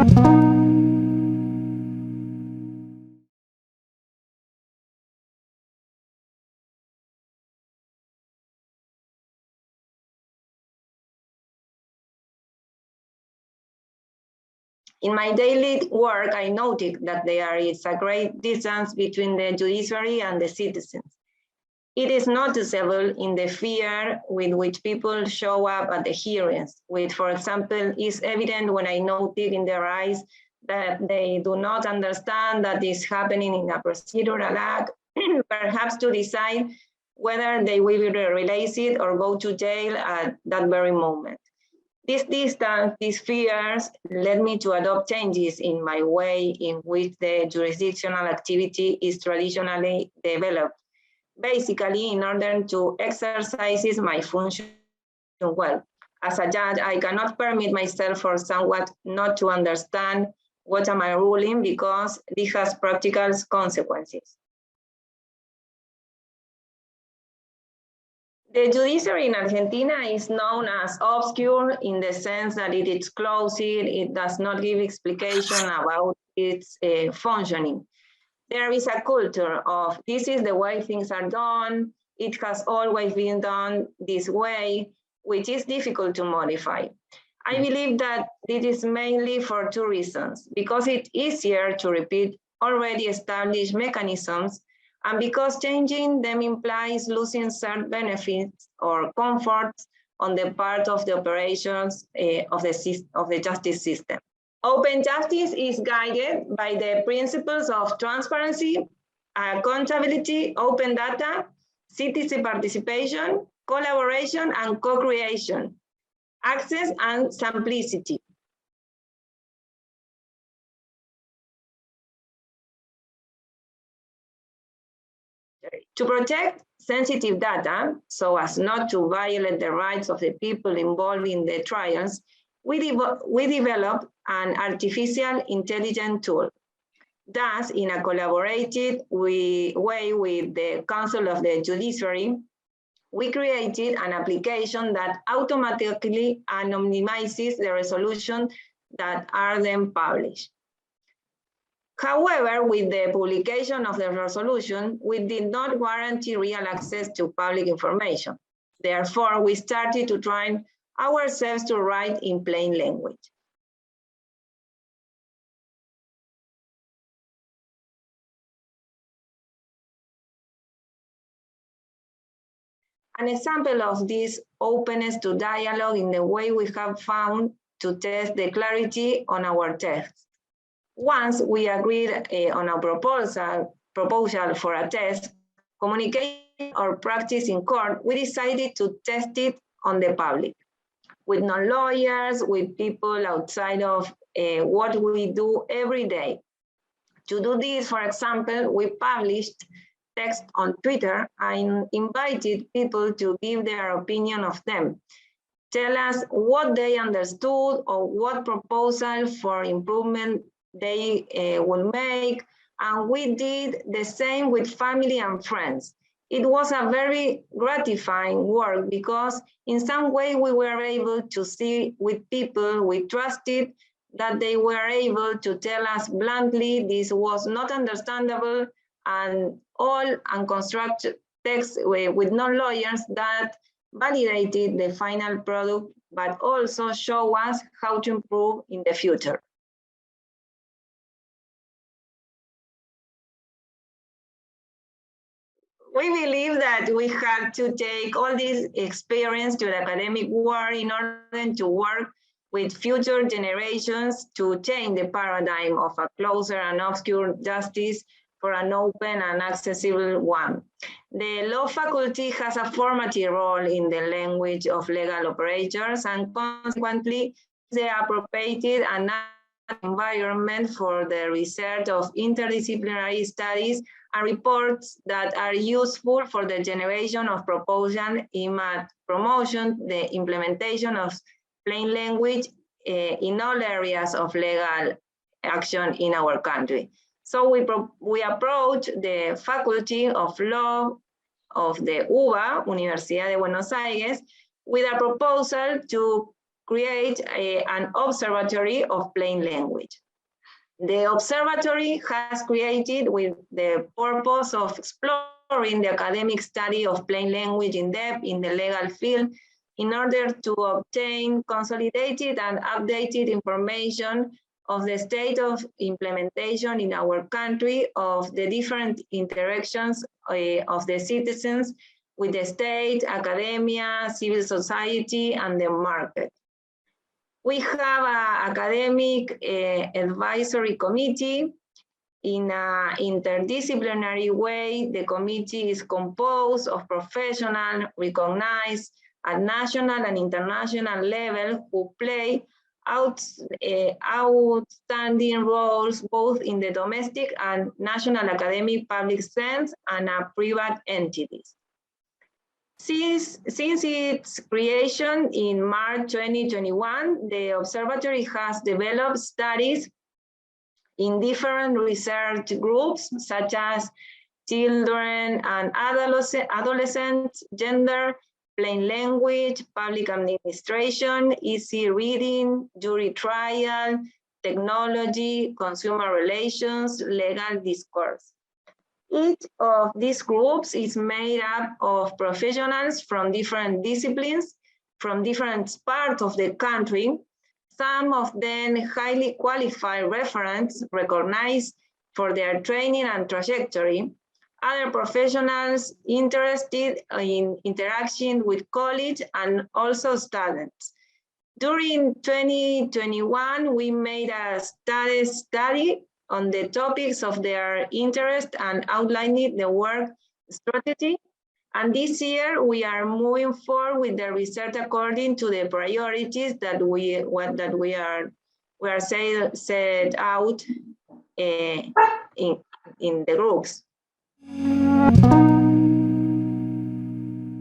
In my daily work, I noted that there is a great distance between the judiciary and the citizens. It is noticeable in the fear with which people show up at the hearings, which, for example, is evident when I noted in their eyes that they do not understand that is happening in a procedural act, perhaps to decide whether they will be released or go to jail at that very moment. This distance, these fears, led me to adopt changes in my way in which the jurisdictional activity is traditionally developed, basically in order to exercise my function well. As a judge, I cannot permit myself for somewhat not to understand what am I ruling, because this has practical consequences. The judiciary in Argentina is known as obscure in the sense that it is closed, it does not give explication about its functioning. There is a culture of this is the way things are done, it has always been done this way, which is difficult to modify. I believe that it is mainly for two reasons: because it's easier to repeat already established mechanisms, and because changing them implies losing certain benefits or comforts on the part of the operations of the justice system. Open justice is guided by the principles of transparency, accountability, open data, citizen participation, collaboration, and co-creation, access and simplicity. To protect sensitive data, so as not to violate the rights of the people involved in the trials, we developed an artificial intelligence tool. Thus, in a collaborated way with the Council of the Judiciary, we created an application that automatically anonymizes the resolutions that are then published. However, with the publication of the resolution, we did not guarantee real access to public information. Therefore, we started to train ourselves to write in plain language. An example of this openness to dialogue in the way we have found to test the clarity on our text. Once we agreed on a proposal for a test, communication or practice in court, we decided to test it on the public, with non-lawyers, with people outside of what we do every day. To do this, for example, we published text on Twitter and invited people to give their opinion of them. Tell us what they understood or what proposal for improvement they will make, and we did the same with family and friends. It was a very gratifying work because in some way we were able to see with people we trusted that they were able to tell us bluntly this was not understandable, and all unconstructed text with non-lawyers that validated the final product, but also show us how to improve in the future. We believe that we have to take all this experience to the academic world in order to work with future generations to change the paradigm of a closer and obscure justice for an open and accessible one. The law faculty has a formative role in the language of legal operators, and consequently, the appropriate and environment for the research of interdisciplinary studies and reports that are useful for the generation of proposals aimed at promotion, the implementation of plain language in all areas of legal action in our country. So we approach the Faculty of Law of the UBA, Universidad de Buenos Aires, with a proposal to create an observatory of plain language. The observatory has created with the purpose of exploring the academic study of plain language in depth in the legal field in order to obtain consolidated and updated information of the state of implementation in our country of the different interactions of the citizens with the state, academia, civil society, and the market. We have an academic advisory committee. In an interdisciplinary way, the committee is composed of professionals recognized at national and international level who play outstanding roles both in the domestic and national academic public sense and private entities. Since its creation in March 2021, the observatory has developed studies in different research groups such as children and adolescents, gender, plain language, public administration, easy reading, jury trial, technology, consumer relations, legal discourse. Each of these groups is made up of professionals from different disciplines, from different parts of the country, some of them highly qualified referents recognized for their training and trajectory, other professionals interested in interaction with colleagues and also students. During 2021, we made a study on the topics of their interest and outlining the work strategy. And this year we are moving forward with the research according to the priorities that we are set out in the groups.